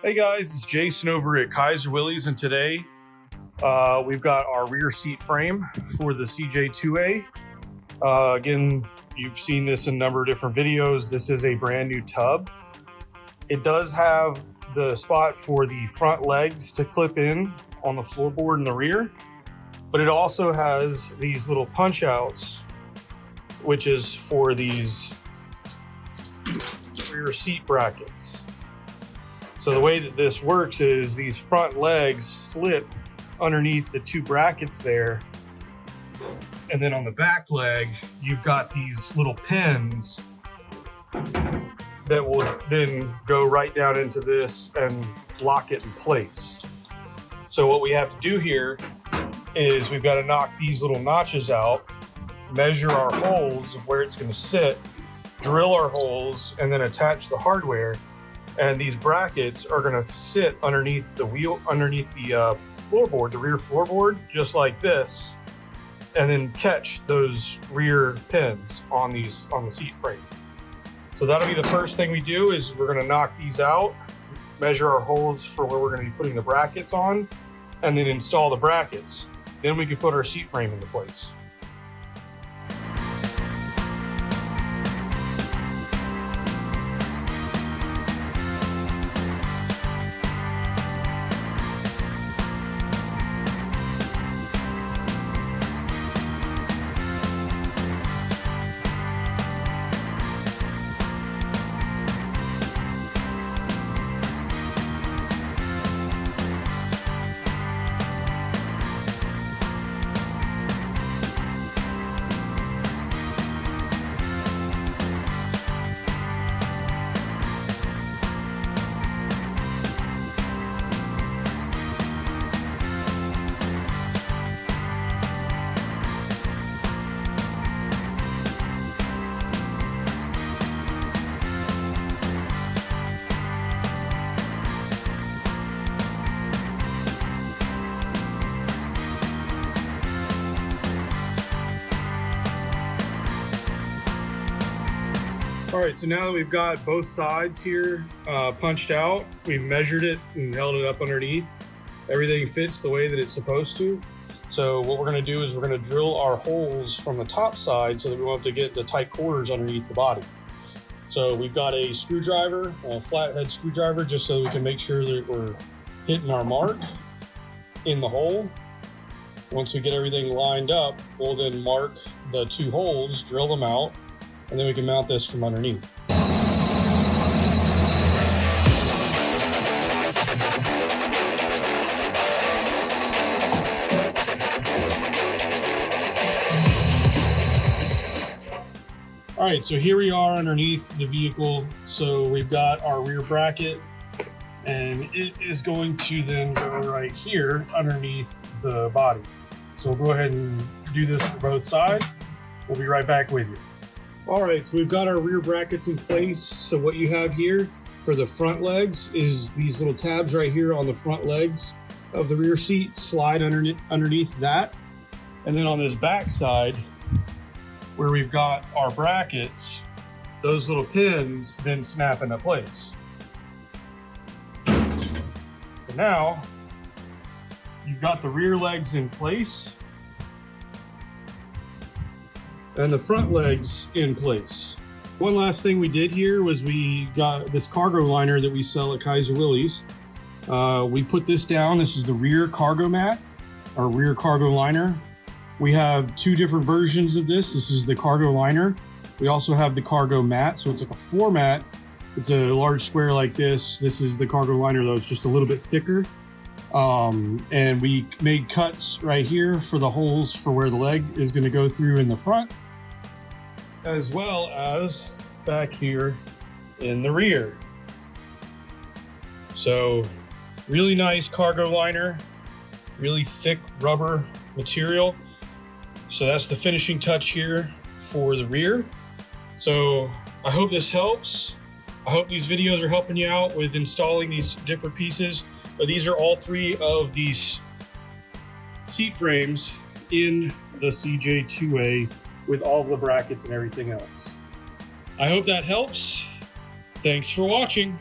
Hey guys, it's Jason over at Kaiser Willys, and today we've got our rear seat frame for the CJ-2A. Again, you've seen this in a number of different videos. This is a brand new tub. It does have the spot for the front legs to clip in on the floorboard in the rear, but it also has these little punch outs, which is for these rear seat brackets. So the way that this works is these front legs slip underneath the two brackets there. And then on the back leg, you've got these little pins that will then go right down into this and lock it in place. So what we have to do here is we've got to knock these little notches out, measure our holes of where it's going to sit, drill our holes, and then attach the hardware. And these brackets are going to sit underneath the wheel, underneath the floorboard, the rear floorboard, just like this, and then catch those rear pins on the seat frame. So that'll be the first thing we do, is we're going to knock these out, measure our holes for where we're going to be putting the brackets on, and then install the brackets. Then we can put our seat frame into place. All right, so now that we've got both sides here punched out, we've measured it and held it up underneath. Everything fits the way that it's supposed to. So what we're gonna do is we're gonna drill our holes from the top side so that we won't have to get the tight quarters underneath the body. So we've got a screwdriver, a flathead screwdriver, just so we can make sure that we're hitting our mark in the hole. Once we get everything lined up, we'll then mark the two holes, drill them out, and then we can mount this from underneath. All right, so here we are underneath the vehicle. So we've got our rear bracket, and it is going to then go right here underneath the body. So we'll go ahead and do this for both sides. We'll be right back with you. All right, so we've got our rear brackets in place. So what you have here for the front legs is these little tabs right here on the front legs of the rear seat. Slide underneath that. And then on this back side, where we've got our brackets, those little pins then snap into place. So now, you've got the rear legs in place and the front legs in place. One last thing we did here was we got this cargo liner that we sell at Kaiser Willys. We put this down. This is the rear cargo mat, or rear cargo liner. We have two different versions of this. This is the cargo liner. We also have the cargo mat, so it's like a floor mat. It's a large square like this. This is the cargo liner, though. It's just a little bit thicker. And we made cuts right here for the holes for where the leg is going to go through in the front, as well as back here in the rear. So really nice cargo liner, really thick rubber material. So that's the finishing touch here for the rear. So I hope this helps. I hope these videos are helping you out with installing these different pieces. But these are all three of these seat frames in the CJ-2A with all the brackets and everything else. I hope that helps. Thanks for watching.